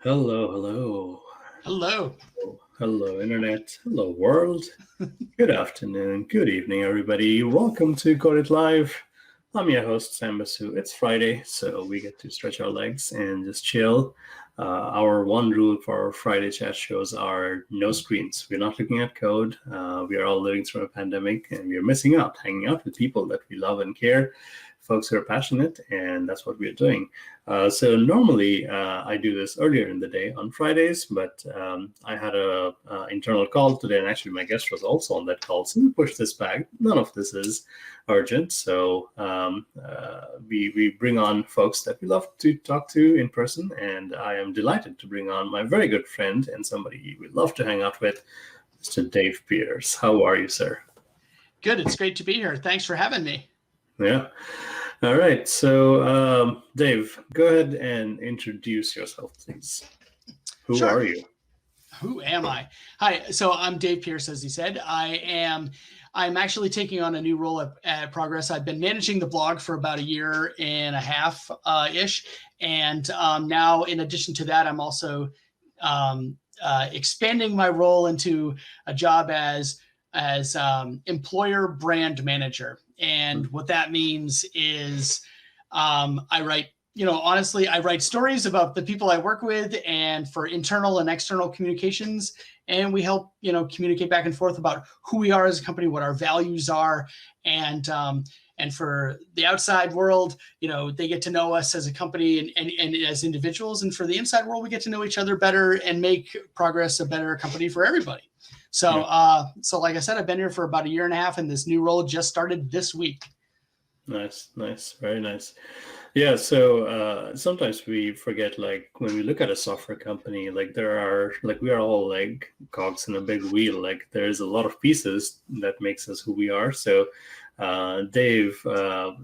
Hello, hello. Hello. Hello, Internet. Hello, world. Good afternoon, good evening, everybody. Welcome to Code It Live. I'm your host, Sam Basu. It's Friday, so we get to stretch our legs and just chill. Our one rule for our Friday chat shows are no screens. We're not looking at code. We are all living through a pandemic, and we are missing out, hanging out with people that we love and care, folks who are passionate, and that's what we're doing. So normally I do this earlier in the day on Fridays, but I had a internal call today, and actually my guest was also on that call, so we pushed this back. None of this is urgent, so we bring on folks that we love to talk to in person, and I am delighted to bring on my very good friend and somebody we love to hang out with, Mr. Dave Peters. How are you, sir? Good. It's great to be here. Thanks for having me. Yeah. All right. So, Dave, go ahead and introduce yourself, please. Who are you? Who am I? Hi. So I'm Dave Pierce, as he said. I'm actually taking on a new role at Progress. I've been managing the blog for about a year and a half ish, and now, in addition to that, I'm also expanding my role into a job as employer brand manager. And what that means is I write, honestly, I write stories about the people I work with and for internal and external communications. And we help, communicate back and forth about who we are as a company, what our values are. And for the outside world, they get to know us as a company and as individuals. And for the inside world, we get to know each other better and make Progress a better company for everybody. So, like I said, I've been here for about a year and a half, and this new role just started this week. Nice, very nice. Yeah, so sometimes we forget, like, when we look at a software company, like we are all like cogs in a big wheel. Like, there's a lot of pieces that makes us who we are. So Dave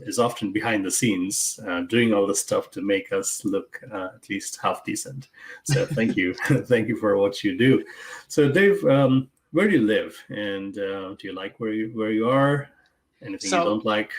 is often behind the scenes doing all the stuff to make us look at least half decent. So thank you. Thank you for what you do. So Dave, where do you live, and do you like where you are? Anything you don't like?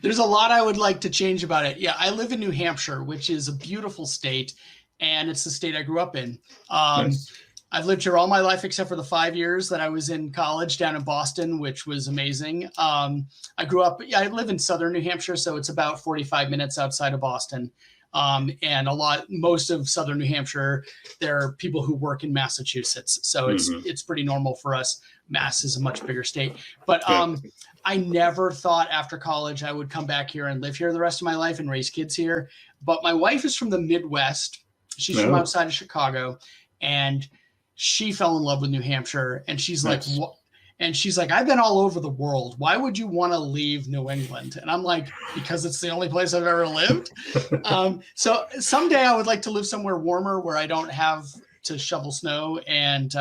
There's a lot I would like to change about it. Yeah, I live in New Hampshire, which is a beautiful state, and it's the state I grew up in. Nice. I've lived here all my life except for the 5 years that I was in college down in Boston, which was amazing. I live in southern New Hampshire, so it's about 45 minutes outside of Boston. And most of southern New Hampshire, there are people who work in Massachusetts. So it's pretty normal for us. Mass is a much bigger state. But I never thought after college I would come back here and live here the rest of my life and raise kids here. But my wife is from the Midwest. She's from outside of Chicago. And she fell in love with New Hampshire. And she's like, what? And she's like, I've been all over the world. Why would you want to leave New England? And I'm like, because it's the only place I've ever lived. So someday I would like to live somewhere warmer where I don't have to shovel snow. And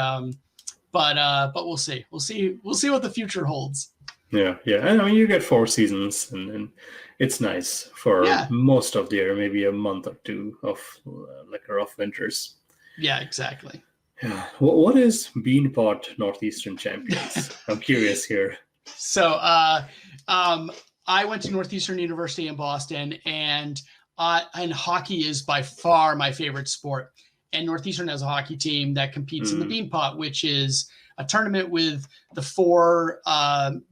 but we'll see. We'll see what the future holds. Yeah. And I mean, you get 4 seasons, and it's nice for most of the year. Maybe a month or two of like rough winters. Yeah, exactly. Yeah. What is Beanpot Northeastern Champions? I'm curious here. So I went to Northeastern University in Boston, and hockey is by far my favorite sport. And Northeastern has a hockey team that competes in the Beanpot, which is a tournament with the 4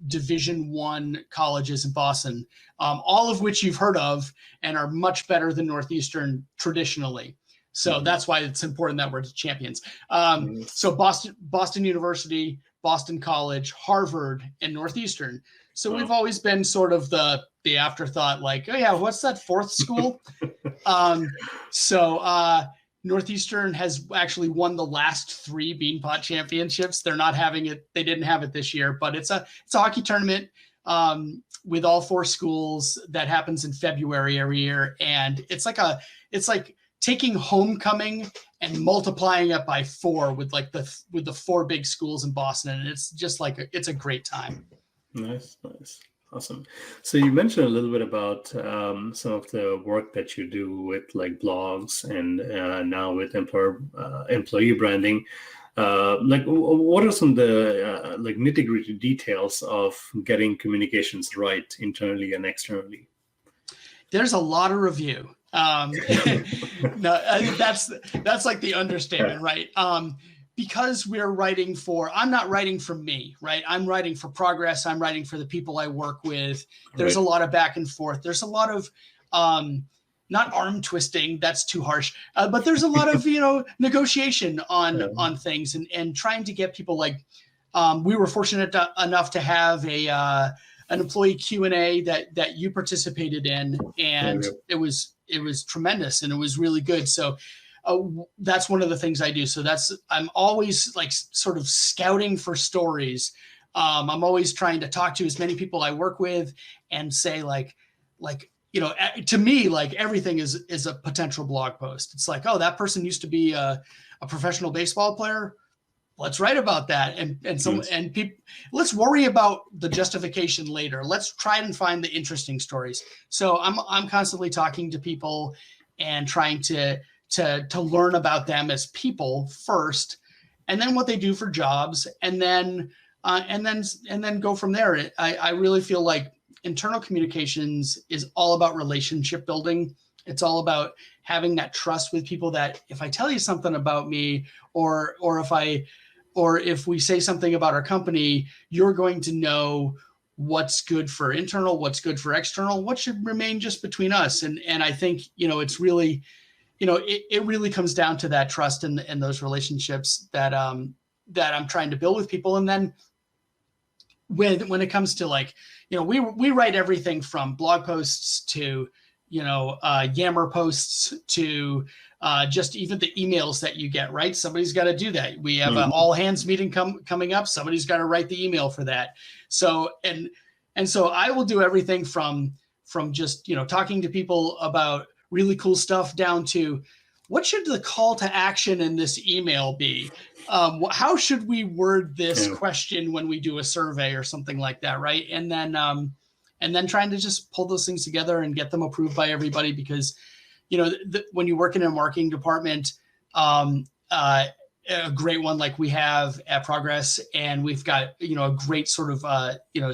Division I colleges in Boston, all of which you've heard of and are much better than Northeastern traditionally. So that's why it's important that we're champions. So Boston University, Boston College, Harvard, and Northeastern. So we've always been sort of the afterthought, like, oh yeah, what's that 4th school? Northeastern has actually won the last 3 Beanpot championships. They're not having it. They didn't have it this year, but it's a hockey tournament with all 4 schools that happens in February every year. And it's like taking homecoming and multiplying it by 4 with the 4 big schools in Boston. And it's just it's a great time. Nice. Awesome. So you mentioned a little bit about some of the work that you do with like blogs and now with employee branding. What are some of the nitty-gritty details of getting communications right internally and externally? There's a lot of review. No, that's like the understatement, right? Because I'm not writing for me, right? I'm writing for progress. I'm writing for the people I work with. There's a lot of back and forth. There's a lot of, not arm twisting, that's too harsh, but there's a lot of, negotiation on things and trying to get people like, we were fortunate enough to have an employee Q&A that you participated in, and it was tremendous and it was really good. So that's one of the things I do. So I'm always like sort of scouting for stories. I'm always trying to talk to as many people I work with and say like, to me, like everything is a potential blog post. It's like, oh, that person used to be a professional baseball player. Let's write about that. And people, let's worry about the justification later. Let's try and find the interesting stories. So I'm constantly talking to people and trying to learn about them as people first, and then what they do for jobs, and then go from there. I really feel like internal communications is all about relationship building. It's all about having that trust with people that if I tell you something about me, or if we say something about our company, you're going to know what's good for internal, what's good for external, what should remain just between us. And I think, it's really, it really comes down to that trust and those relationships that I'm trying to build with people. And then when it comes to like, we write everything from blog posts to, Yammer posts to just even the emails that you get, right? Somebody's got to do that. We have an all hands meeting coming up. Somebody's got to write the email for that. So, and so I will do everything from just, talking to people about really cool stuff down to what should the call to action in this email be? How should we word this question when we do a survey or something like that, right? And then trying to just pull those things together and get them approved by everybody, because, when you work in a marketing department, a great one like we have at Progress, and we've got, a great sort of,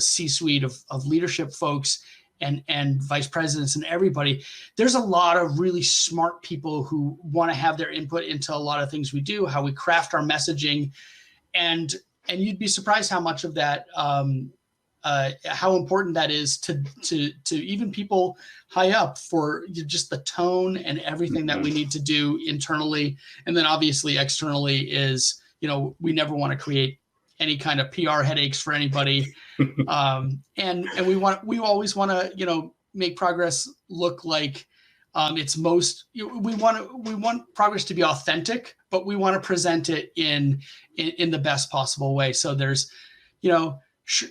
C-suite of leadership folks and vice presidents and everybody. There's a lot of really smart people who want to have their input into a lot of things we do, how we craft our messaging, and you'd be surprised how much of that, how important that is to even people high up for just the tone and everything that we need to do internally. And then obviously externally is, we never want to create any kind of PR headaches for anybody. And we always want to, make Progress look like it's most, we want Progress to be authentic, but we want to present it in the best possible way. So there's,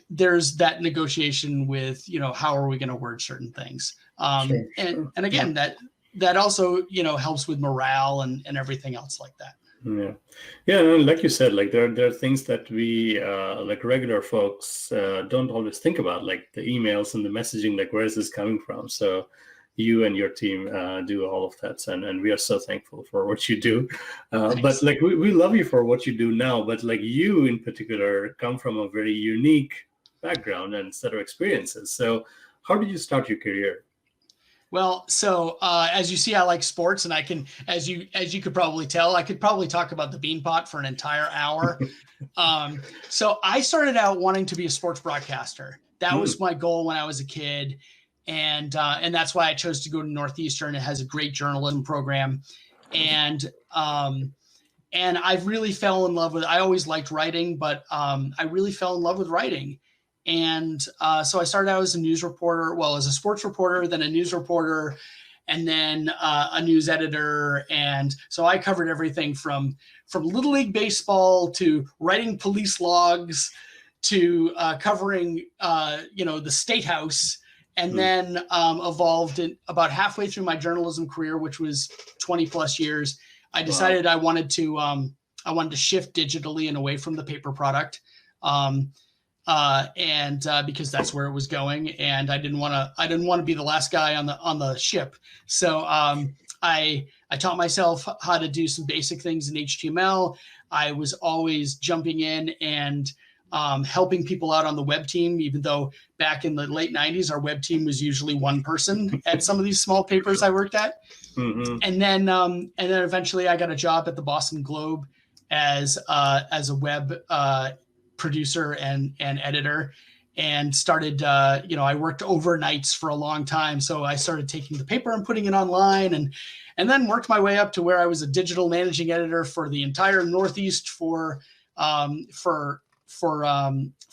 there's that negotiation with, how are we going to word certain things? And again, that also, helps with morale and everything else like that. Yeah. And like you said, like there are things that we like regular folks don't always think about, like the emails and the messaging, like where is this coming from? So you and your team do all of that, and we are so thankful for what you do. But like we love you for what you do now, but like you in particular come from a very unique background and set of experiences. So how did you start your career? Well, so as you see, I like sports, and I can, as you could probably tell, I could probably talk about the Beanpot for an entire hour. So I started out wanting to be a sports broadcaster. That was my goal when I was a kid, and that's why I chose to go to Northeastern. It has a great journalism program, and I really fell in love with. I always liked writing, but I really fell in love with writing. And so I started out as a news reporter, as a sports reporter, then a news reporter, and then a news editor. And so I covered everything from Little League baseball to writing police logs to covering, the State House, and then evolved in about halfway through my journalism career, which was 20 plus years. I decided I wanted to shift digitally and away from the paper product. Because that's where it was going, and I didn't want to be the last guy on the ship. So I taught myself how to do some basic things in HTML. I was always jumping in and helping people out on the web team, even though back in the late 90s, our web team was usually one person at some of these small papers I worked at. Mm-hmm. And then eventually I got a job at the Boston Globe as a web producer and editor, and started, I worked overnights for a long time. So I started taking the paper and putting it online, and then worked my way up to where I was a digital managing editor for the entire Northeast for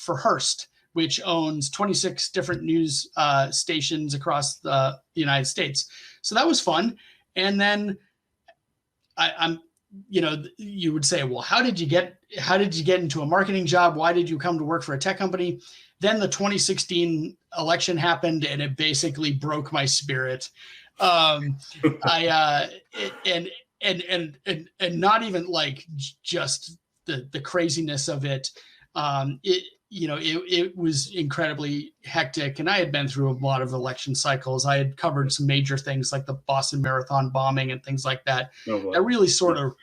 Hearst, which owns 26 different news stations across the United States. So that was fun. And then I'm you would say, well, how did you get into a marketing job? Why did you come to work for a tech company? Then the 2016 election happened, and it basically broke my spirit. And not even like just the craziness of it. It was incredibly hectic, and I had been through a lot of election cycles. I had covered some major things like the Boston Marathon bombing and things like that. Oh, wow. That really sort of,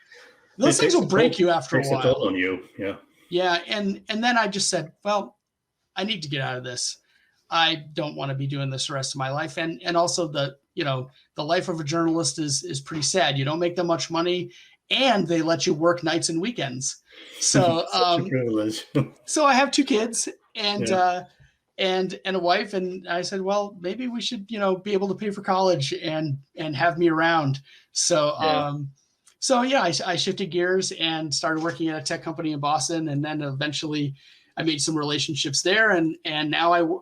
those things will break you after a while. Takes a toll on you. Yeah. Yeah. And then I just said, well, I need to get out of this. I don't want to be doing this the rest of my life. And also the life of a journalist is pretty sad. You don't make that much money, and they let you work nights and weekends. So, Such a privilege. So I have 2 kids and Yeah. and a wife, and I said, well, maybe we should, be able to pay for college and have me around. So, Yeah. I shifted gears and started working at a tech company in Boston, and then eventually I made some relationships there, and now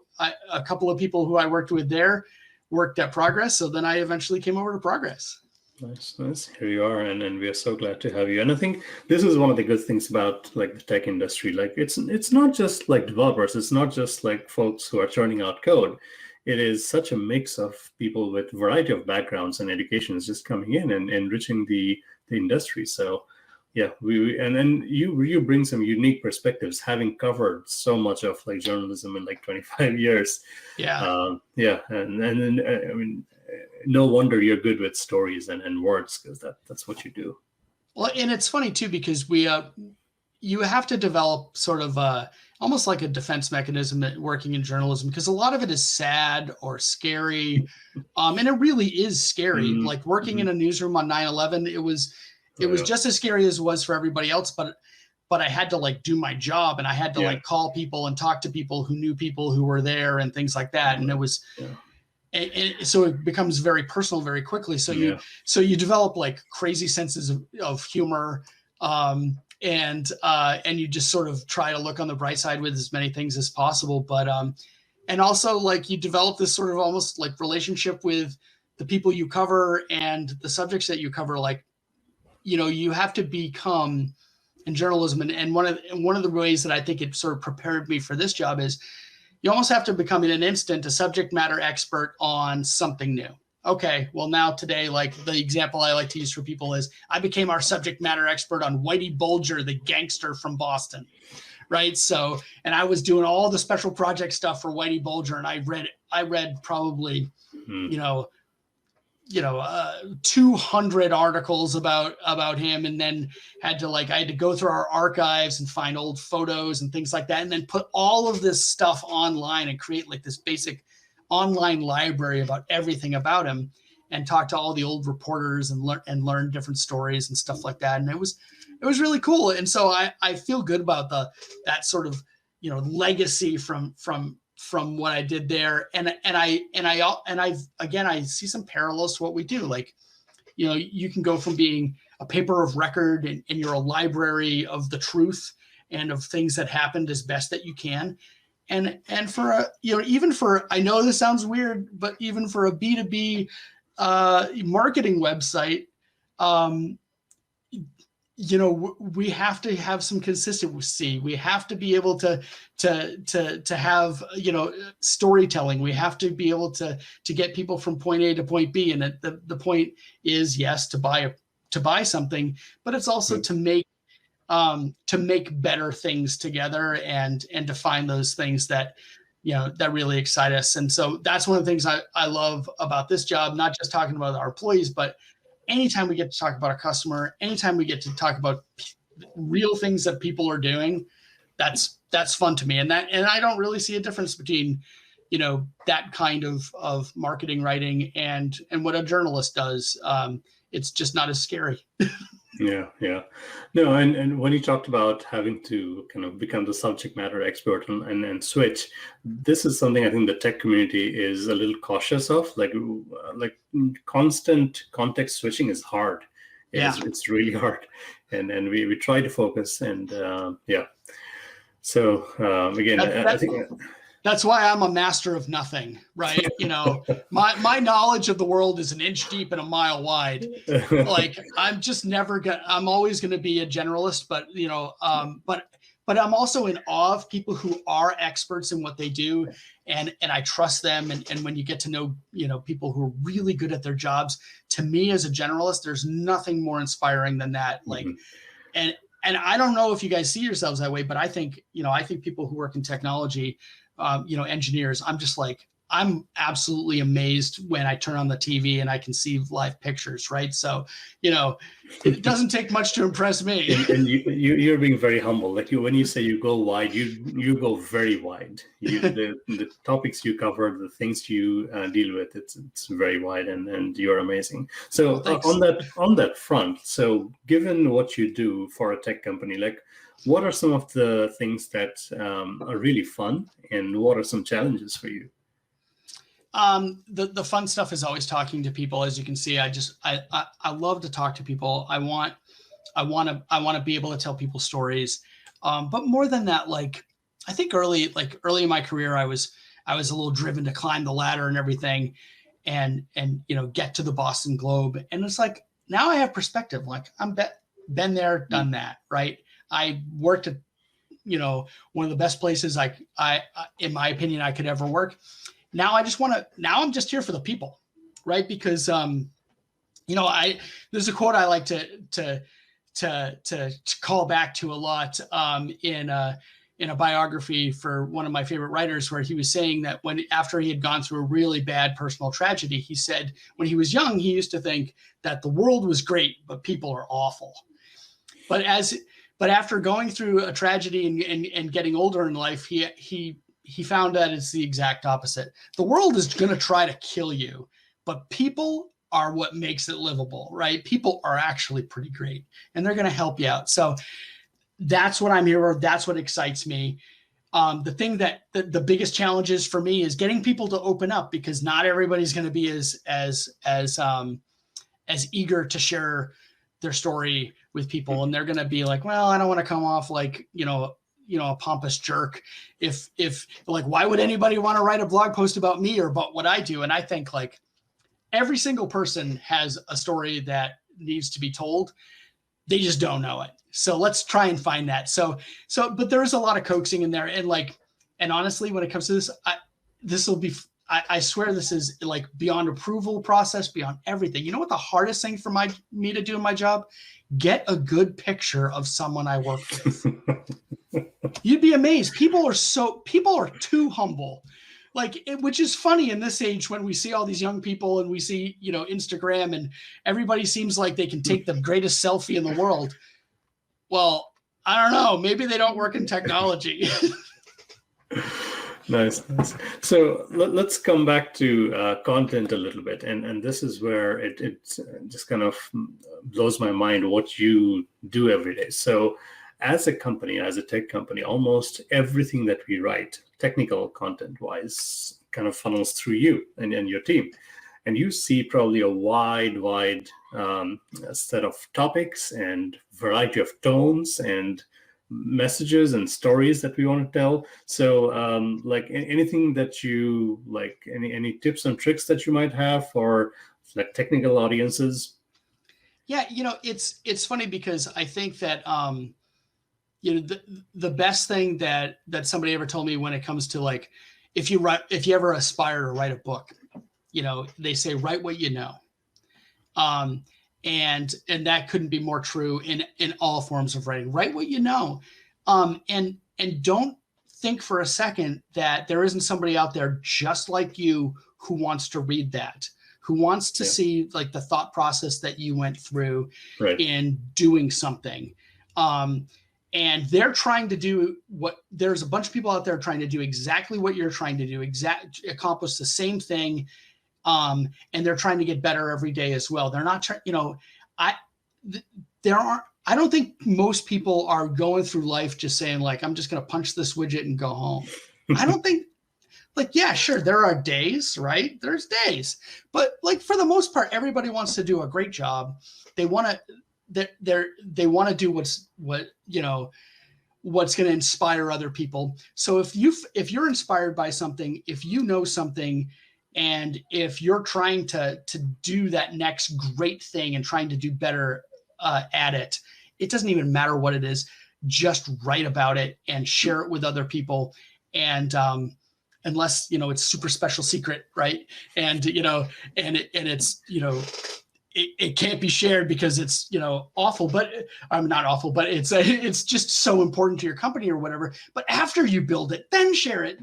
a couple of people who I worked with there worked at Progress. So then I eventually came over to Progress. Nice. Here you are, and we are so glad to have you. And I think this is one of the good things about like the tech industry. Like it's not just like developers. It's not just like folks who are churning out code. It is such a mix of people with variety of backgrounds and educations just coming in and enriching the industry. So yeah, and then you bring some unique perspectives, having covered so much of like journalism in like 25 years. Yeah. And I mean, no wonder you're good with stories and words, because that's what you do. Well, and it's funny too, because you have to develop sort of almost like a defense mechanism working in journalism, because a lot of it is sad or scary, and it really is scary. Mm-hmm. Like working in a newsroom on 9/11, it was just as scary as it was for everybody else, but I had to like do my job, and I had to like call people and talk to people who knew people who were there and things like that. And it was, and so it becomes very personal very quickly. So you develop like crazy senses of humor, and you just sort of try to look on the bright side with as many things as possible. But and also like you develop this sort of almost like relationship with the people you cover and the subjects that you cover. Like, you have to become in journalism, and one of the ways that I think it sort of prepared me for this job is you almost have to become in an instant a subject matter expert on something new. Okay, well now today, like the example I like to use for people is I became our subject matter expert on Whitey Bulger, the gangster from Boston, right? So, and I was doing all the special project stuff for Whitey Bulger, and I read probably, 200 articles about him, and then I had to go through our archives and find old photos and things like that, and then put all of this stuff online and create like this basic online library about everything about him, and talk to all the old reporters and learn different stories and stuff like that. And it was really cool. And so I feel good about that sort of legacy from what I did there. And I see some parallels to what we do. Like, you can go from being a paper of record and you're a library of the truth and of things that happened as best that you can. And for even for, I know this sounds weird, but even for a B2B marketing website, we have to have some consistency. We have to be able to have, storytelling. We have to be able to get people from point A to point B. And the point is, yes, to buy something, but it's also to make better things together and to find those things that really excite us. And so that's one of the things I love about this job, not just talking about our employees, but anytime we get to talk about a customer, anytime we get to talk about real things that people are doing, that's that's fun to me. And I don't really see a difference between, that kind of marketing writing and what a journalist does. It's just not as scary. Yeah. No, and when you talked about having to kind of become the subject matter expert and switch, this is something I think the tech community is a little cautious of. Like constant context switching is hard. It's really hard, and we try to focus, and yeah. So again, I think that's why I'm a master of nothing, right? My knowledge of the world is an inch deep and a mile wide. Like I'm always going to be a generalist, but but I'm also in awe of people who are experts in what they do, and I trust them. And when you get to know, people who are really good at their jobs, to me as a generalist, there's nothing more inspiring than that. Like, and I don't know if you guys see yourselves that way, but I think people who work in technology, engineers, I'm absolutely amazed when I turn on the TV and I can see live pictures, right? So, it doesn't take much to impress me. And you're being very humble. Like when you say you go wide, you go very wide. The topics you cover, the things you deal with, it's very wide, and you're amazing. So on that front, so given what you do for a tech company, like what are some of the things that are really fun, and what are some challenges for you? The fun stuff is always talking to people. As you can see, I love to talk to people. I want to be able to tell people stories. But more than that, like I think early in my career, I was a little driven to climb the ladder and everything, and get to the Boston Globe. And it's like, now I have perspective. Like been there, done that, right? I worked at, one of the best places I in my opinion, I could ever work. Now I'm just here for the people, right? Because, there's a quote I like to call back to a lot in a biography for one of my favorite writers, where he was saying that after he had gone through a really bad personal tragedy, he said when he was young, he used to think that the world was great, but people are awful. But after going through a tragedy and getting older in life, he found that it's the exact opposite. The world is going to try to kill you, but people are what makes it livable, right? People are actually pretty great, and they're going to help you out. So that's what I'm here for. That's what excites me. The thing that the biggest challenge is for me is getting people to open up, because not everybody's going to be as eager to share their story with people, and they're going to be like, well, I don't want to come off like, a pompous jerk. If like, why would anybody want to write a blog post about me or about what I do? And I think like every single person has a story that needs to be told. They just don't know it. So let's try and find that. But there's a lot of coaxing in there. And honestly, when it comes to this, I swear this is like beyond approval process, beyond everything. You know what the hardest thing for me to do in my job? Get a good picture of someone I work with. You'd be amazed. People are too humble, which is funny in this age when we see all these young people and we see, Instagram, and everybody seems like they can take the greatest selfie in the world. Well, I don't know. Maybe they don't work in technology. Nice. So let's come back to content a little bit, and this is where it just kind of blows my mind what you do every day. So as a company, as a tech company, almost everything that we write, technical content-wise, kind of funnels through you and your team. And you see probably a wide set of topics and variety of tones and messages and stories that we want to tell. So like anything that you like, any tips and tricks that you might have for like technical audiences? Yeah, it's funny because I think that the best thing that somebody ever told me when it comes to like, if you ever aspire to write a book, they say write what you know. And that couldn't be more true in all forms of writing. Write what you know, and don't think for a second that there isn't somebody out there just like you who wants to read that, who wants to see like the thought process that you went through in doing something. and they're trying to do there's a bunch of people out there trying to do exactly what you're trying to do, accomplish the same thing. And they're trying to get better every day as well. They're not trying, I don't think most people are going through life just saying like, I'm just going to punch this widget and go home. I don't think, like, yeah, sure, there are days, right? There's days, but like for the most part, everybody wants to do a great job. They want to, they want to do what's going to inspire other people. So if you're inspired by something, if you know something, and if you're trying to do that next great thing and trying to do better at it, it doesn't even matter what it is. Just write about it and share it with other people. And unless it's super special secret, right? And it's it can't be shared because it's awful, but I'm not awful, but it's just so important to your company or whatever. But after you build it, then share it.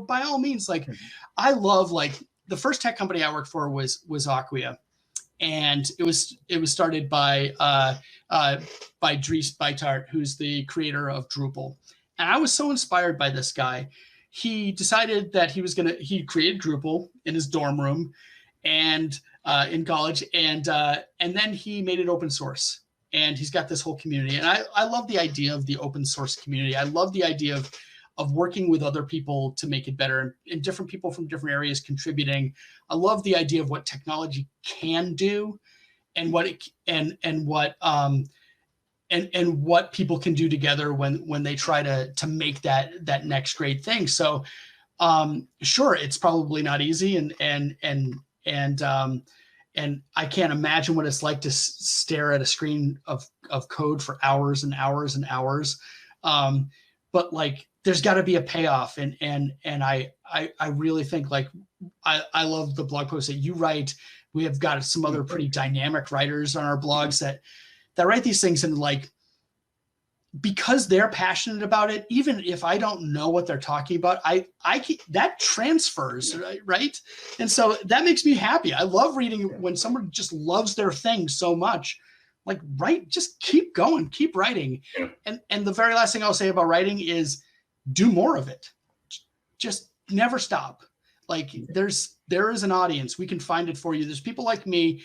By all means. Like, I love, like, the first tech company I worked for was Acquia, and it was started by Dries Buytaert, who's the creator of Drupal. And I was so inspired by this guy. He decided that he created Drupal in his dorm room and in college, and then he made it open source, and he's got this whole community. And I love the idea of the open source community. I love the idea of working with other people to make it better, and different people from different areas contributing. I love the idea of what technology can do, and what what people can do together when they try to make that next great thing. So sure, it's probably not easy, and I can't imagine what it's like to stare at a screen of code for hours and hours and hours. But like, there's got to be a payoff, and I really think, like, I love the blog posts that you write. We have got some other pretty dynamic writers on our blogs that write these things, and like, because they're passionate about it, even if I don't know what they're talking about, that transfers, right? And so that makes me happy. I love reading when someone just loves their thing so much. Like, just keep going, keep writing. Yeah. And the very last thing I'll say about writing is do more of it. Just never stop. Like, there is an audience. We can find it for you. There's people like me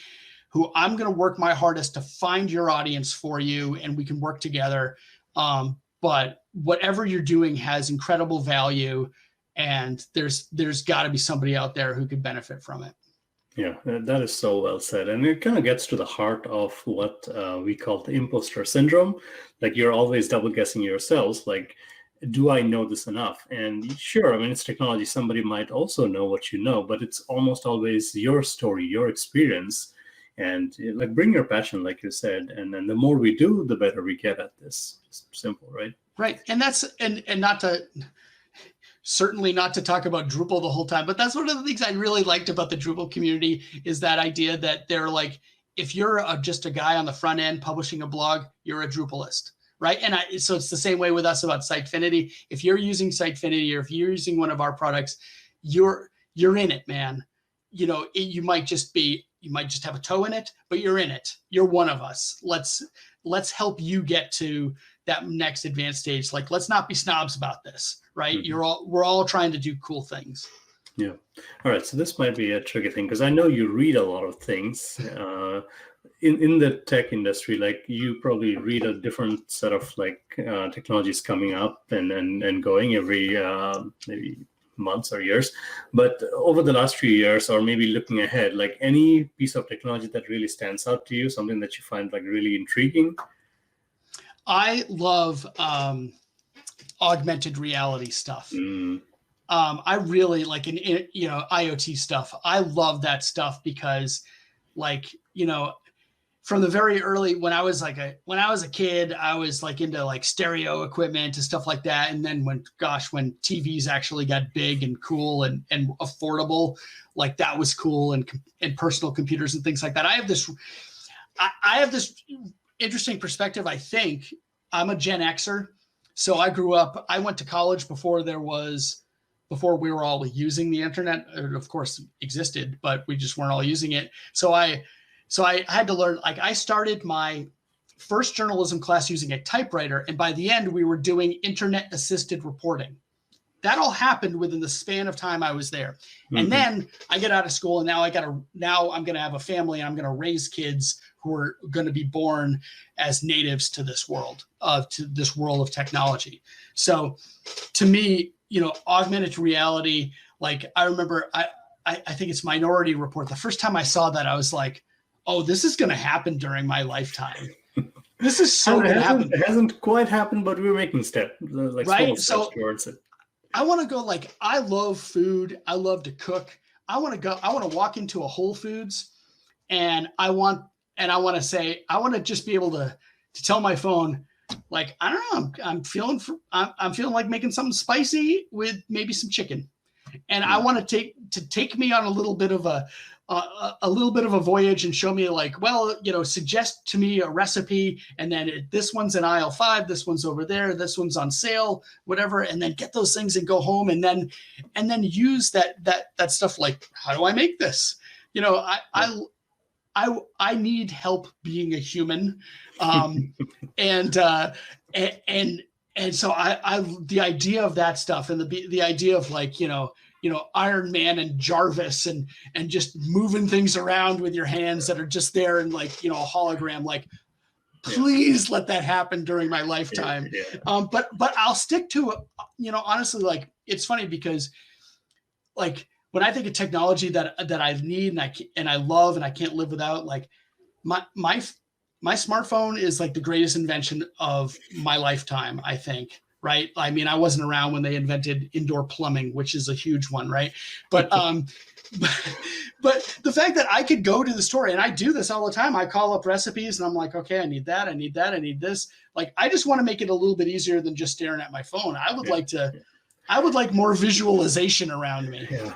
who I'm going to work my hardest to find your audience for you, and we can work together. But whatever you're doing has incredible value, and there's got to be somebody out there who could benefit from it. Yeah, that is so well said. And it kind of gets to the heart of what we call the imposter syndrome. Like, you're always double guessing yourselves. Like, do I know this enough? And sure, I mean, it's technology. Somebody might also know what you know, but it's almost always your story, your experience. And like, bring your passion, like you said. And then the more we do, the better we get at this. It's simple, right? Right. And that's, and not to, certainly not to talk about Drupal the whole time, but that's one of the things I really liked about the Drupal community, is that idea that they're like, if you're just a guy on the front end publishing a blog, you're a Drupalist, right? And so it's the same way with us about Sitefinity. If you're using Sitefinity, or if you're using one of our products, you're in it, man. You might just have a toe in it, but you're in it. You're one of us. Let's help you get to that next advanced stage. Like, let's not be snobs about this, right? Mm-hmm. We're all trying to do cool things. Yeah. All right. So this might be a tricky thing, because I know you read a lot of things in the tech industry. Like, you probably read a different set of technologies coming up and going every maybe months or years. But over the last few years, or maybe looking ahead, like, any piece of technology that really stands out to you, something that you find like really intriguing? I love augmented reality stuff. I really like IoT stuff. I love that stuff because, like, from the very early, when I was a kid, I was like into like stereo equipment and stuff like that. And then when TVs actually got big and cool and affordable, like, that was cool, and personal computers and things like that. I have this interesting perspective. I think I'm a Gen Xer. So I went to college before we were all using the internet. It of course existed, but we just weren't all using it. So I had to learn, like, I started my first journalism class using a typewriter. And by the end, we were doing internet assisted reporting. That all happened within the span of time I was there. Mm-hmm. And then I get out of school, and now I'm going to have a family, and I'm going to raise kids who are going to be born as natives to this world of technology. So to me, augmented reality, like I remember, I think it's Minority Report. The first time I saw that, I was like, oh, this is going to happen during my lifetime. This is so going to happen. It hasn't quite happened, but we're making steps, like right? Small steps towards it. I want to go, like, I love food. I love to cook. I want to walk into a Whole Foods, and I want to just be able to tell my phone, like, I don't know, I'm feeling like making something spicy with maybe some chicken. And I want to take me on a little bit of a voyage and show me, like, well, suggest to me a recipe, and then this one's in aisle 5, this one's over there, this one's on sale, whatever, and then get those things and go home, and then use that stuff. Like, how do I make this? I need help being a human, and so I the idea of that stuff, and the idea of, like, Iron Man and Jarvis and just moving things around with your hands that are just there, and, like, a hologram, like, please let that happen during my lifetime. But I'll stick to it. Honestly, like, it's funny because, like, when I think of technology that I need and I love and I can't live without, like, my smartphone is like the greatest invention of my lifetime, I think. Right. I mean, I wasn't around when they invented indoor plumbing, which is a huge one. Right. But the fact that I could go to the store, and I do this all the time. I call up recipes and I'm like, okay, I need that. I need that. I need this. Like, I just want to make it a little bit easier than just staring at my phone. I would like more visualization around me. Yeah.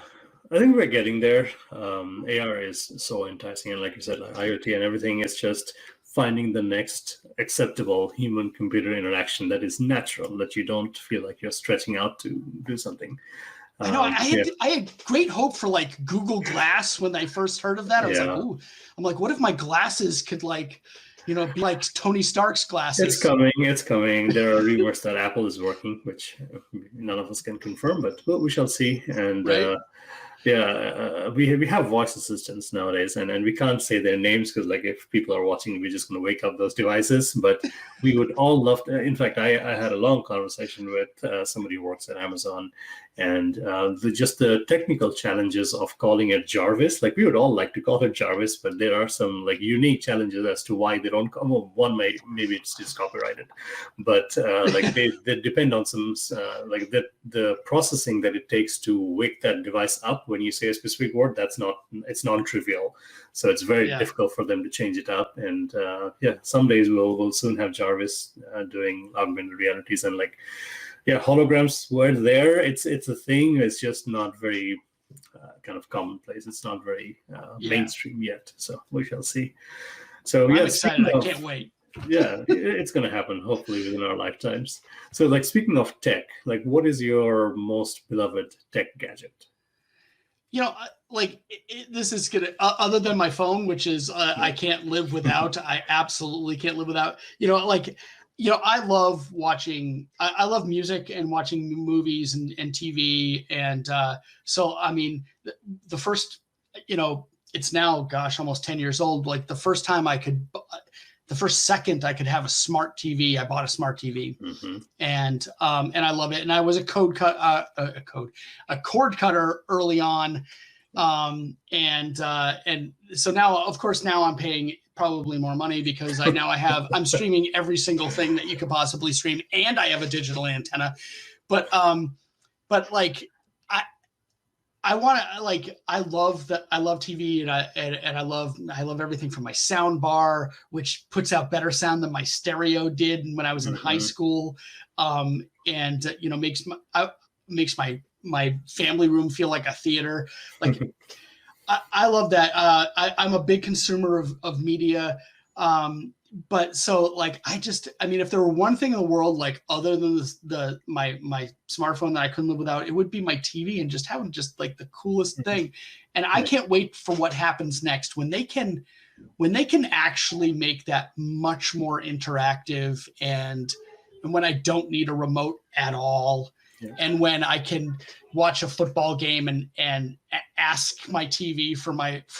I think we're getting there. AR is so enticing. And like you said, like IoT and everything is just finding the next acceptable human-computer interaction that is natural, that you don't feel like you're stretching out to do something. I know. I had great hope for, like, Google Glass when I first heard of that. I was like, ooh, I'm like, what if my glasses could, like, be like Tony Stark's glasses? It's coming. There are rumors that Apple is working, which none of us can confirm, but we shall see. And right. We have voice assistants nowadays, and we can't say their names because, like, if people are watching, we're just going to wake up those devices. But we would all love to. In fact, I had a long conversation with somebody who works at Amazon, and the technical challenges of calling it Jarvis. Like, we would all like to call it Jarvis, but there are some, like, unique challenges as to why they don't come. Well, one maybe it's just copyrighted, but like they depend on some like the processing that it takes to wake that device up when you say a specific word. It's non-trivial, so it's very difficult for them to change it up. And some days we'll soon have Jarvis doing augmented realities, and, like, holograms were there. It's a thing. It's just not very kind of commonplace. It's not very mainstream yet. So we shall see. So I'm excited. I can't wait. Yeah, it's going to happen hopefully within our lifetimes. So, like, speaking of tech, like, what is your most beloved tech gadget? This is gonna other than my phone, which is I can't live without. I absolutely can't live without. I love watching. I love music and watching movies and TV, and so I mean, the first, it's now, gosh, almost 10 years old. Like, the first second I could have a smart TV, I bought a smart TV, and I love it. And I was a cord cutter early on, and so now, of course, now I'm paying probably more money because I'm streaming every single thing that you could possibly stream, and I have a digital antenna. But like, I want to, like, I love TV, and I love everything from my sound bar, which puts out better sound than my stereo did when I was in high school, and makes my family room feel like a theater. Like, I love that. I'm a big consumer of media. But so, like, if there were one thing in the world, like, other than my smartphone that I couldn't live without, it would be my TV, and just having just, like, the coolest thing. And I can't wait for what happens next when they can when they can actually make that much more interactive, and when I don't need a remote at all, and when I can watch a football game and ask my TV for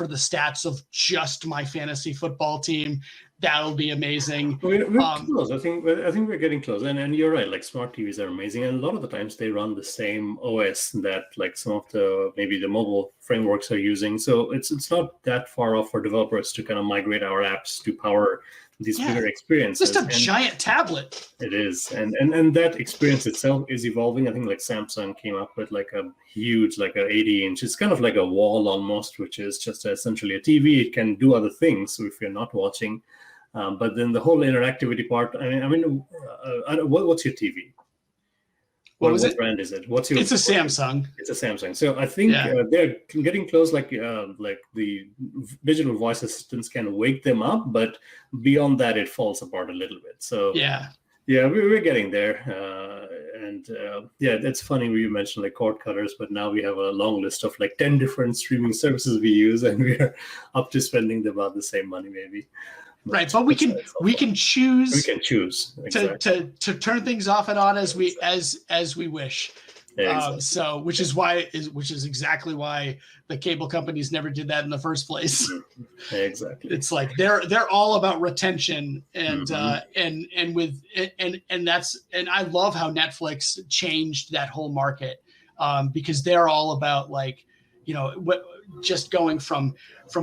the stats of just my fantasy football team, that'll be amazing. We're close. I think we're getting close. And you're right. Like smart TVs are amazing, and a lot of the times they run the same OS that like some of maybe the mobile frameworks are using. So it's not that far off for developers to kind of migrate our apps to power these bigger experiences. Just a giant tablet. It is, and that experience itself is evolving. I think like Samsung came up with like a huge, like a 80-inch. It's kind of like a wall almost, which is just essentially a TV. It can do other things. So if you're not watching. But then the whole interactivity part. What's your TV? What brand is it? It's a Samsung. It's a Samsung. So I think they're getting close. Like the digital voice assistants can wake them up, but beyond that, it falls apart a little bit. So we're getting there. It's funny you mentioned like cord cutters, but now we have a long list of like 10 different streaming services we use, and we're up to spending about the same money maybe. Right, but we can choose. We can choose exactly. to turn things off and on as we wish. Exactly. Which is exactly why the cable companies never did that in the first place. Exactly. It's like they're all about retention, and and I love how Netflix changed that whole market, because they're all about like, just going from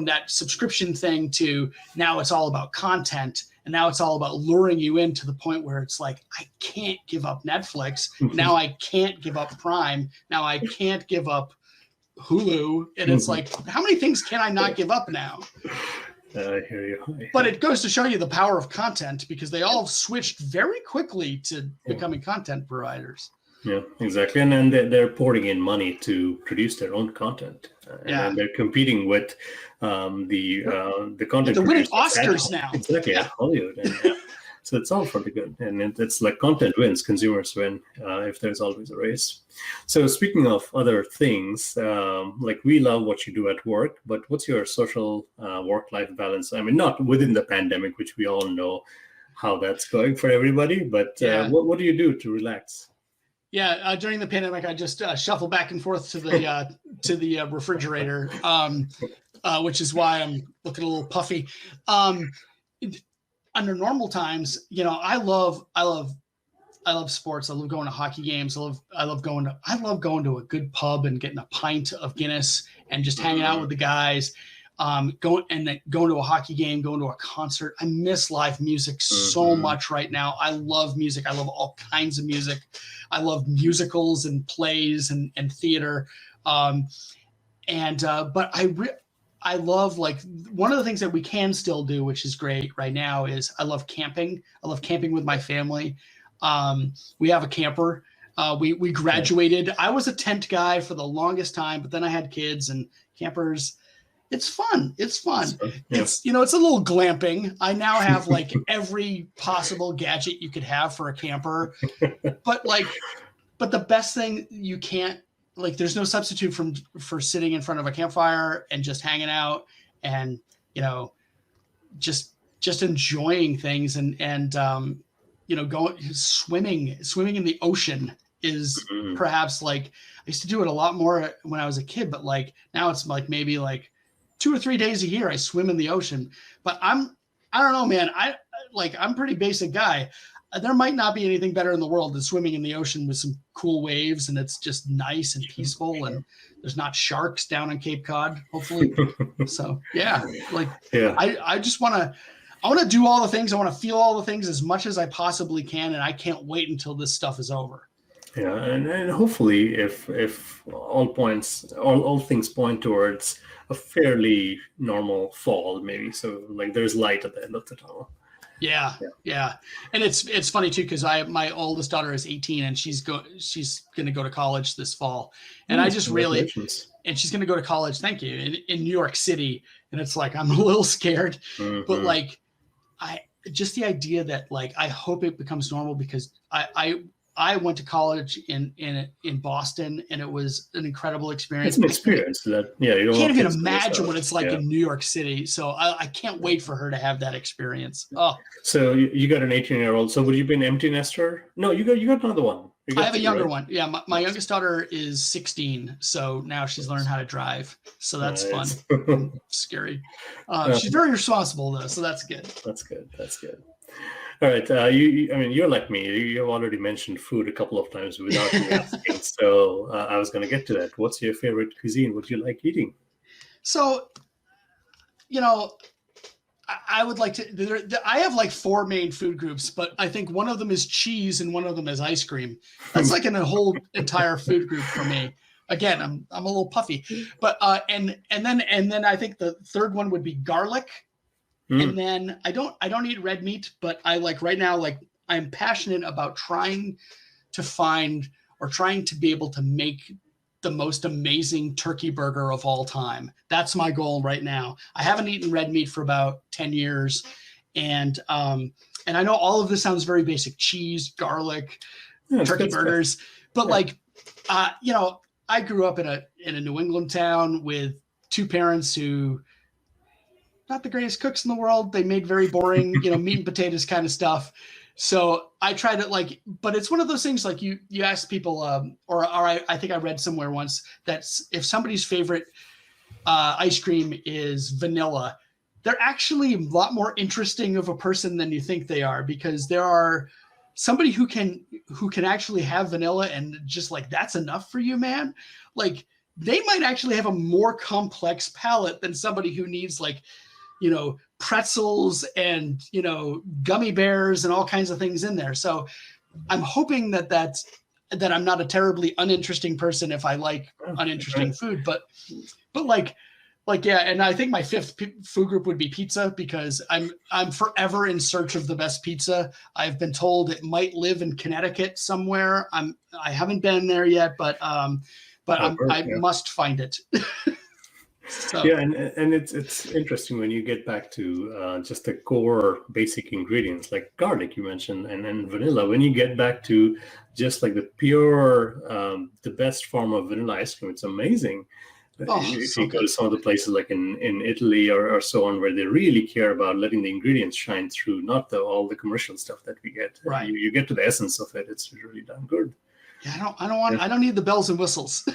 that subscription thing to now it's all about content, and now it's all about luring you in to the point where it's like, I can't give up Netflix. Now I can't give up Prime. Now I can't give up Hulu. And it's like, how many things can I not give up now? I hear you. But it goes to show you the power of content, because they all switched very quickly to becoming content providers. Yeah, exactly. And then they're pouring in money to produce their own content. And they're competing with the content. They're winning Oscars now. Exactly, at Hollywood. And, so it's all for the good. And it's like content wins, consumers win, if there's always a race. So speaking of other things, like we love what you do at work, but what's your social work-life balance? I mean, not within the pandemic, which we all know how that's going for everybody, but what do you do to relax? Yeah, during the pandemic, I just shuffle back and forth to the refrigerator, which is why I'm looking a little puffy. Under normal times, I love sports. I love going to hockey games. I love going to a good pub and getting a pint of Guinness and just hanging out with the guys. Going to a hockey game, going to a concert. I miss live music so much right now. I love music. I love all kinds of music. I love musicals and plays and theater. But I love, like, one of the things that we can still do, which is great right now, is I love camping. I love camping with my family. We have a camper. We graduated. I was a tent guy for the longest time, but then I had kids, and campers, it's fun. It's fun. Yeah. It's a little glamping. I now have like every possible gadget you could have for a camper, but the best thing you can't, like, there's no substitute for sitting in front of a campfire and just hanging out and, just enjoying things and going swimming in the ocean is perhaps, like, I used to do it a lot more when I was a kid, but like now it's like maybe like 2 or 3 days a year I swim in the ocean. But I don't know, man. I'm a pretty basic guy. There might not be anything better in the world than swimming in the ocean with some cool waves, and it's just nice and peaceful, and there's not sharks down on Cape Cod, hopefully. So I just want to do all the things. I want to feel all the things as much as I possibly can, and I can't wait until this stuff is over. Yeah, and hopefully, if all things point towards a fairly normal fall, maybe, so like there's light at the end of the tunnel. Yeah. And it's funny too, because my oldest daughter is 18 and she's going to go to college this fall, and I just really, and she's going to go to college. Thank you, in New York City, and it's like I'm a little scared, but like just the idea that, like, I hope it becomes normal, because I went to college in Boston, and it was an incredible experience. It's an experience that, yeah, you I don't can't want even things to miss imagine out. what it's like Yeah. in New York City. So I can't wait for her to have that experience. Oh, So you got an 18-year-old. So would you be an empty nester? No, you got another one. You got I have a two, younger right? one. Yeah, my youngest daughter is 16, so now she's learned how to drive. So that's fun Nice. and scary. She's very responsible though, so that's good. That's good. That's good. All right. I mean, you're like me. You've already mentioned food a couple of times without me asking. So I was going to get to that. What's your favorite cuisine? What do you like eating? So, you know, I would like to. I have like 4 main food groups, but I think one of them is cheese and one of them is ice cream. That's like in a whole entire food group for me. Again, I'm a little puffy, but and then I think the third one would be garlic. And then I don't eat red meat, but I like right now, like I'm passionate about trying to find or trying to be able to make the most amazing turkey burger of all time. That's my goal right now. I haven't eaten red meat for about 10 years. And I know all of this sounds very basic: cheese, garlic, turkey burgers, but like, you know, I grew up in a New England town with 2 parents who, not the greatest cooks in the world. They made very boring, you know, meat and potatoes kind of stuff. So I try to like, but it's one of those things like you ask people, or I think I read somewhere once that if somebody's favorite ice cream is vanilla, they're actually a lot more interesting of a person than you think they are, because there are somebody who can actually have vanilla and just like, that's enough for you, man. Like they might actually have a more complex palate than somebody who needs like, you know, pretzels and, you know, gummy bears and all kinds of things in there. So I'm hoping that I'm not a terribly uninteresting person if I like uninteresting food, but like, yeah. And I think my 5th food group would be pizza, because I'm forever in search of the best pizza. I've been told it might live in Connecticut somewhere. I haven't been there yet, but I must find it. So. Yeah, and it's interesting when you get back to just the core basic ingredients like garlic you mentioned and vanilla. When you get back to just like the pure, the best form of vanilla ice cream, it's amazing. If you go to some of the places like in Italy or so on, where they really care about letting the ingredients shine through, not all the commercial stuff that we get. Right. You get to the essence of it. It's really done good. Yeah, I don't need the bells and whistles.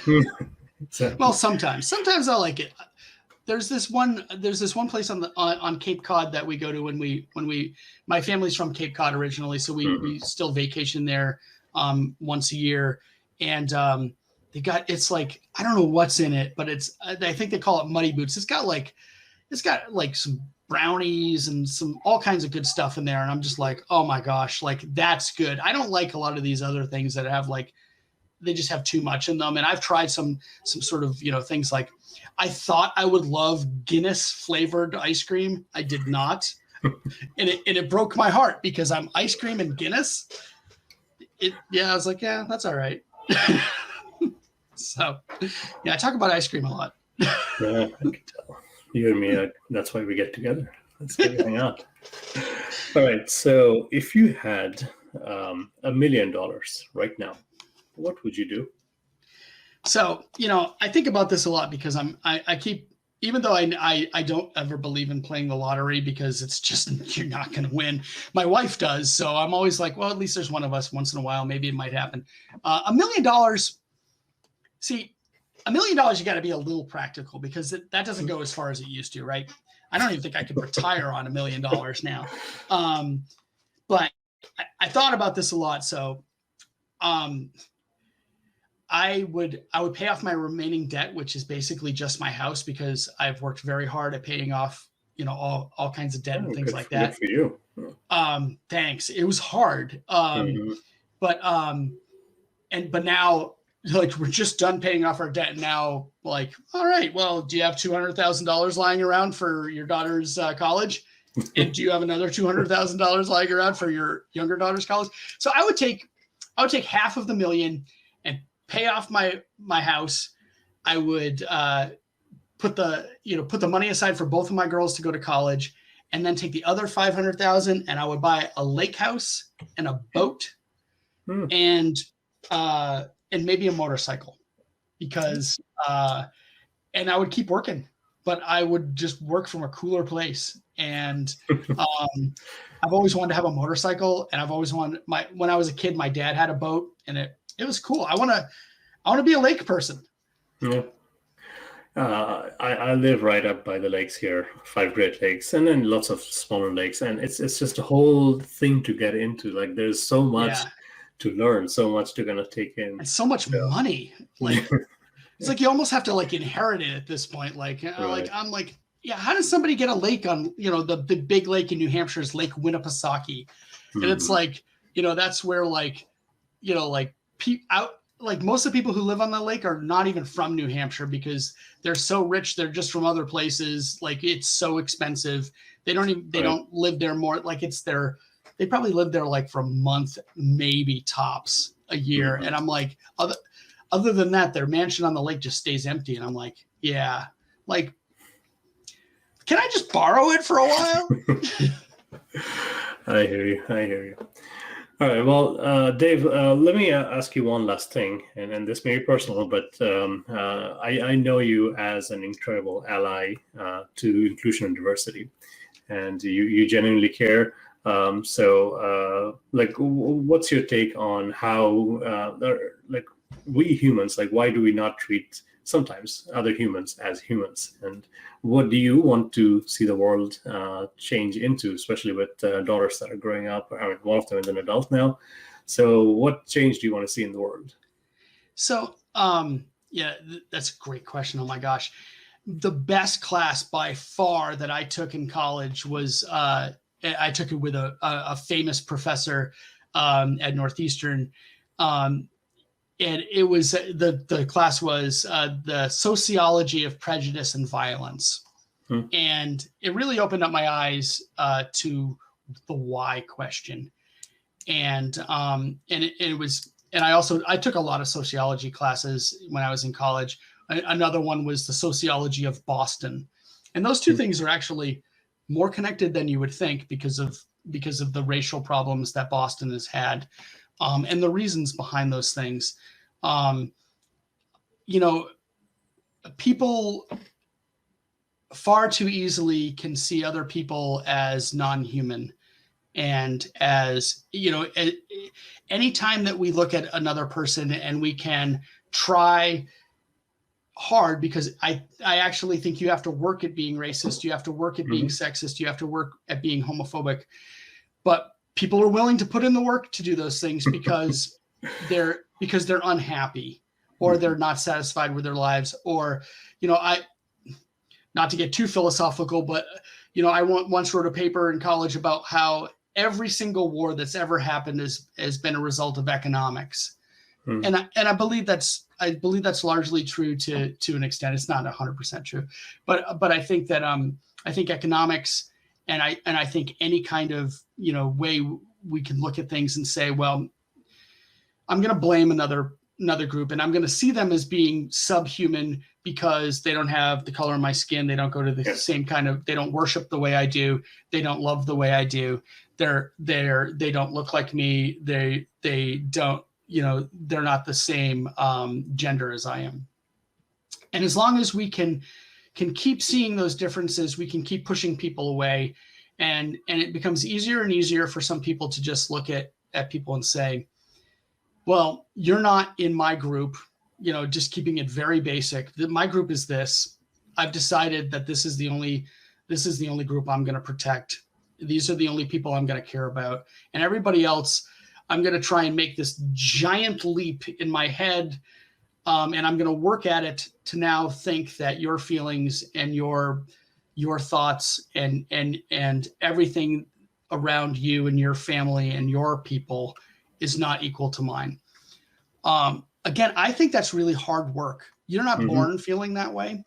Exactly. Well, sometimes I like it. There's this one place on Cape Cod that we go to when my family's from Cape Cod originally, so we still vacation there once a year, and it's like, I don't know what's in it, but I think they call it Muddy Boots. It's got like some brownies and some all kinds of good stuff in there, and I'm just like, oh my gosh, like that's good. I don't like a lot of these other things that have like, they just have too much in them. And I've tried some sort of, you know, things like, I thought I would love Guinness flavored ice cream. I did not. and it broke my heart, because I'm ice cream and Guinness. I was like, yeah, that's all right. So yeah, I talk about ice cream a lot. Yeah, I can tell. You and me, that's why we get together. Let's get hang out. All right. So if you had $1 million right now, what would you do? So, you know, I think about this a lot, because I keep, even though I don't ever believe in playing the lottery, because it's just, you're not going to win. My wife does. So I'm always like, well, at least there's one of us once in a while. Maybe it might happen. $1 million. See, $1 million, you got to be a little practical, because that doesn't go as far as it used to, right? I don't even think I could retire on $1 million now. But I thought about this a lot. So, I would pay off my remaining debt, which is basically just my house, because I've worked very hard at paying off, you know, all kinds of debt and things like that. Good for you. Thanks. It was hard. But now, like, we're just done paying off our debt. And now, like, all right, well, do you have $200,000 lying around for your daughter's college? And do you have another $200,000 lying around for your younger daughter's college? So I would take half of the $1 million and pay off my house. I would put the money aside for both of my girls to go to college, and then take the other $500,000 and I would buy a lake house and a boat, and maybe a motorcycle, because and I would keep working, but I would just work from a cooler place. And I've always wanted to have a motorcycle, and I've always wanted when I was a kid, my dad had a boat, and it was cool. I want to be a lake person. Yeah. I live right up by the lakes here, 5 Great Lakes, and then lots of smaller lakes, and it's just a whole thing to get into. Like, there's so much to learn, so much to kind of take in, and so much money. Like, it's like you almost have to like inherit it at this point. Like, Right. I'm like, yeah, how does somebody get a lake on, the big lake in New Hampshire is Lake Winnipesaukee, and it's like, that's where like, like most of the people who live on the lake are not even from New Hampshire, because they're so rich. They're just from other places. Like, it's so expensive. They don't live there more. Like, they probably live there like for a month, maybe tops a year. And I'm like, other than that, their mansion on the lake just stays empty. And I'm like, yeah, like, can I just borrow it for a while? I hear you. All right. Well, Dave, let me ask you one last thing, and this may be personal, but I know you as an incredible ally to inclusion and diversity, and you genuinely care. Like, what's your take on how, like, we humans, like, why do we not treat sometimes other humans as humans? And what do you want to see the world change into, especially with daughters that are growing up? I mean, one of them is an adult now. So what change do you want to see in the world? So, that's a great question. Oh my gosh. The best class by far that I took in college was, I took it with a famous professor at Northeastern. And it was the class was the sociology of prejudice and violence. And it really opened up my eyes to the why question. And I took a lot of sociology classes when I was in college. Another one was the sociology of Boston. And those two things are actually more connected than you would think, because of the racial problems that Boston has had. And the reasons behind those things. People far too easily can see other people as non-human. And as, anytime that we look at another person and we can try hard, because I actually think you have to work at being racist, you have to work at being sexist, you have to work at being homophobic, but people are willing to put in the work to do those things because they're unhappy, or they're not satisfied with their lives, or, not to get too philosophical, but, I once wrote a paper in college about how every single war that's ever happened has been a result of economics. And I believe that's largely true to an extent. It's not 100% true, but I think that, I think economics, and I think any kind of, way we can look at things and say, well, I'm going to blame another group, and I'm going to see them as being subhuman because they don't have the color of my skin. They don't go to the same they don't worship the way I do. They don't love the way I do. They don't look like me. They don't, they're not the same gender as I am. And as long as we can keep seeing those differences, we can keep pushing people away. And it becomes easier and easier for some people to just look at people and say, well, you're not in my group, just keeping it very basic. My group is this. I've decided that this is the only group I'm going to protect. These are the only people I'm going to care about. And everybody else, I'm going to try and make this giant leap in my head. And I'm going to work at it to now think that your feelings and your thoughts and everything around you and your family and your people is not equal to mine. Again, I think that's really hard work. You're not born feeling that way.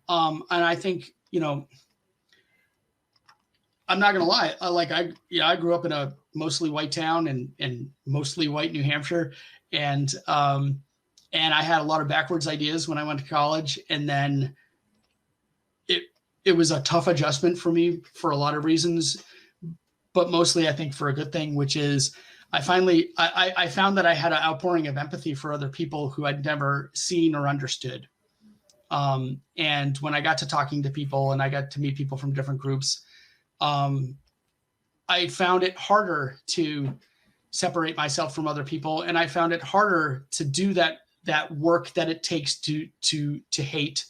And I think, I'm not going to lie. I grew up in a mostly white town and mostly white New Hampshire. And I had a lot of backwards ideas when I went to college. And then it was a tough adjustment for me for a lot of reasons, but mostly I think for a good thing, which is I found that I had an outpouring of empathy for other people who I'd never seen or understood. And when I got to talking to people and I got to meet people from different groups, I found it harder to separate myself from other people, and I found it harder to do that work that it takes to hate.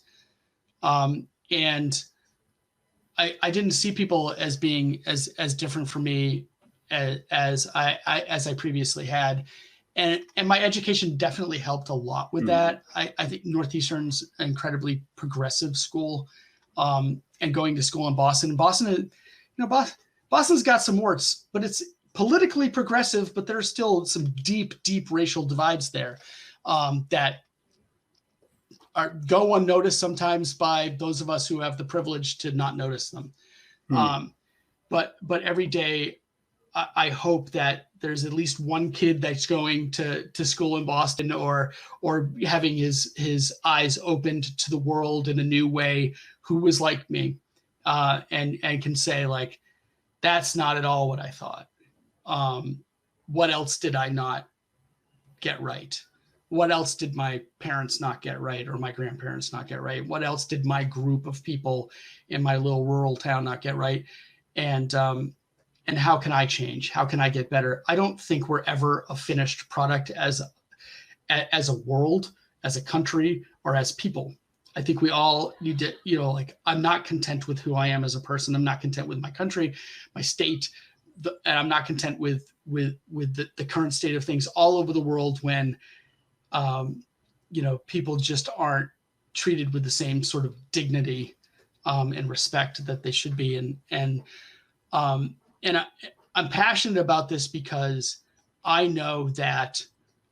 And I didn't see people as being as different from me as I previously had. And my education definitely helped a lot with that. I think Northeastern's an incredibly progressive school, and going to school in Boston. Boston, Boston's got some warts, but it's politically progressive. But there's still some deep racial divides there that go unnoticed sometimes by those of us who have the privilege to not notice them. But every day, I hope that there's at least one kid that's going to school in Boston or having his eyes opened to the world in a new way, who was like me, and can say, like, that's not at all what I thought. What else did I not get right? What else did my parents not get right, or my grandparents not get right? What else did my group of people in my little rural town not get right? And how can I change? How can I get better? I don't think we're ever a finished product as a world, as a country, or as people. I think we all need to, I'm not content with who I am as a person. I'm not content with my country, my state, and I'm not content with the current state of things all over the world when, people just aren't treated with the same sort of dignity and respect that they should be. And I'm passionate about this because I know that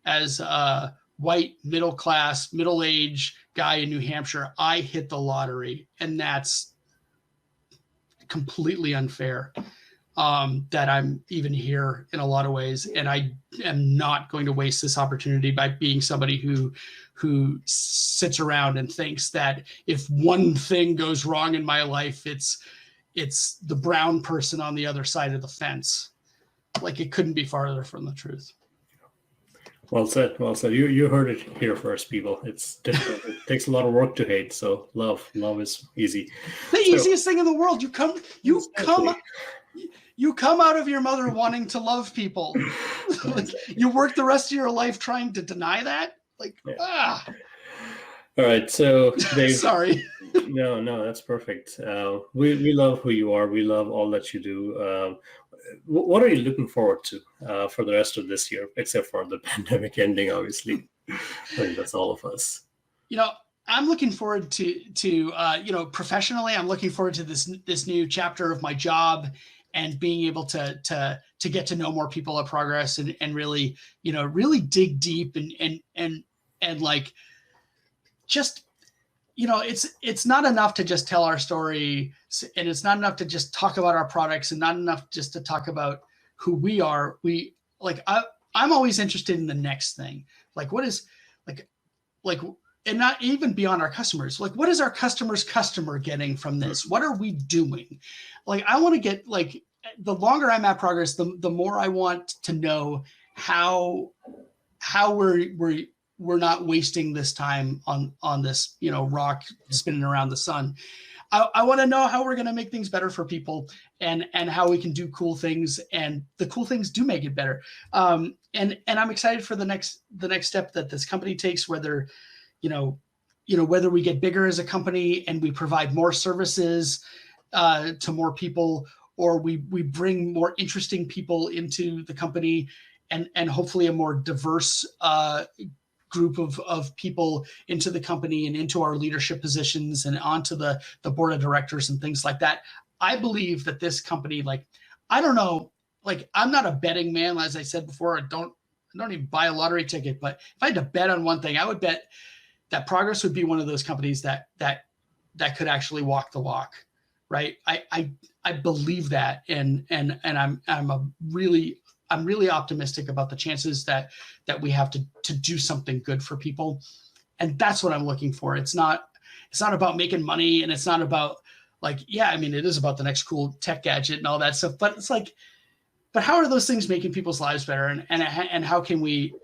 as a white, middle-class, middle-aged guy in New Hampshire, I hit the lottery, and that's completely unfair. That I'm even here in a lot of ways, and I am not going to waste this opportunity by being somebody who sits around and thinks that if one thing goes wrong in my life, it's the brown person on the other side of the fence. Like, it couldn't be farther from the truth. Well said. You heard it here first, people. It's difficult. It takes a lot of work to hate. So love is easy. The easiest thing in the world. You come out of your mother wanting to love people. Like, you work the rest of your life trying to deny that. All right. So Dave, sorry. No, that's perfect. We love who you are. We love all that you do. What are you looking forward to for the rest of this year, except for the pandemic ending, obviously? I think that's all of us. I'm looking forward to professionally, I'm looking forward to this new chapter of my job and being able to get to know more people at Progress and really dig deep and like, just, it's not enough to just tell our story, and it's not enough to just talk about our products, and not enough just to talk about who we are. I'm always interested in the next thing. Like, what is like, and not even beyond our customers. Like, what is our customer's customer getting from this? What are we doing? Like, I want to get, like, the longer I'm at Progress, the more I want to know how we're not wasting this time on this, rock spinning around the sun. I want to know how we're going to make things better for people and how we can do cool things, and the cool things do make it better. And I'm excited for the next step that this company takes, whether we get bigger as a company and we provide more services to more people, or we bring more interesting people into the company and hopefully a more diverse group of people into the company and into our leadership positions and onto the board of directors and things like that. I believe that this company, I don't know, I'm not a betting man. As I said before, I don't even buy a lottery ticket, but if I had to bet on one thing, I would bet that Progress would be one of those companies that could actually walk the walk. Right. I believe that. And I'm really optimistic about the chances that we have to do something good for people. And that's what I'm looking for. It's not about making money, and it's not about it is about the next cool tech gadget and all that stuff, but but how are those things making people's lives better, and how can we,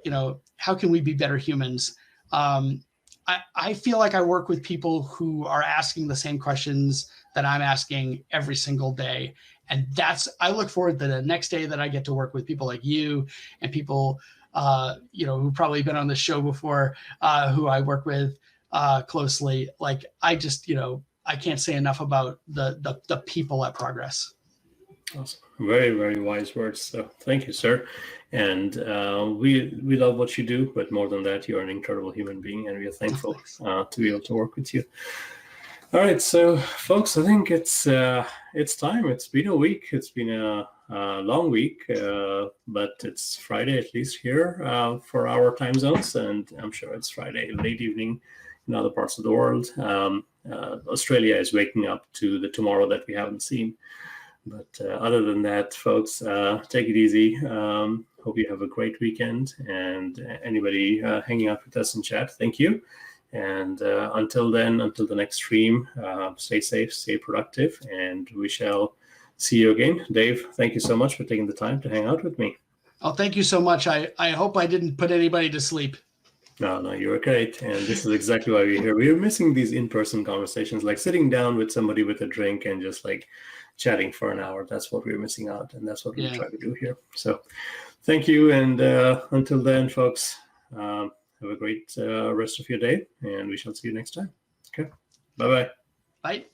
how can we be better humans? I feel like I work with people who are asking the same questions that I'm asking every single day. And I look forward to the next day that I get to work with people like you and people, who've probably been on the show before, who I work with closely. Like, I just, I can't say enough about the people at Progress. Awesome. Very, very wise words. So thank you, sir. And we love what you do, but more than that, you're an incredible human being, and we are thankful to be able to work with you. All right, so folks, I think it's time. It's been a week. It's been a long week, but it's Friday, at least here for our time zones, and I'm sure it's Friday late evening in other parts of the world. Australia is waking up to the tomorrow that we haven't seen. But other than that, folks, take it easy. Hope you have a great weekend. And anybody hanging out with us in chat, thank you. And until then, until the next stream, stay safe, stay productive, and we shall see you again. Dave, thank you so much for taking the time to hang out with me. Oh, thank you so much. I hope I didn't put anybody to sleep. No, you were great. And this is exactly why we're here. We're missing these in-person conversations, like sitting down with somebody with a drink and just like chatting for an hour. That's what we're missing out, and that's what we try to do here. So thank you, and until then, folks, have a great rest of your day, and we shall see you next time. Okay, bye-bye. Bye.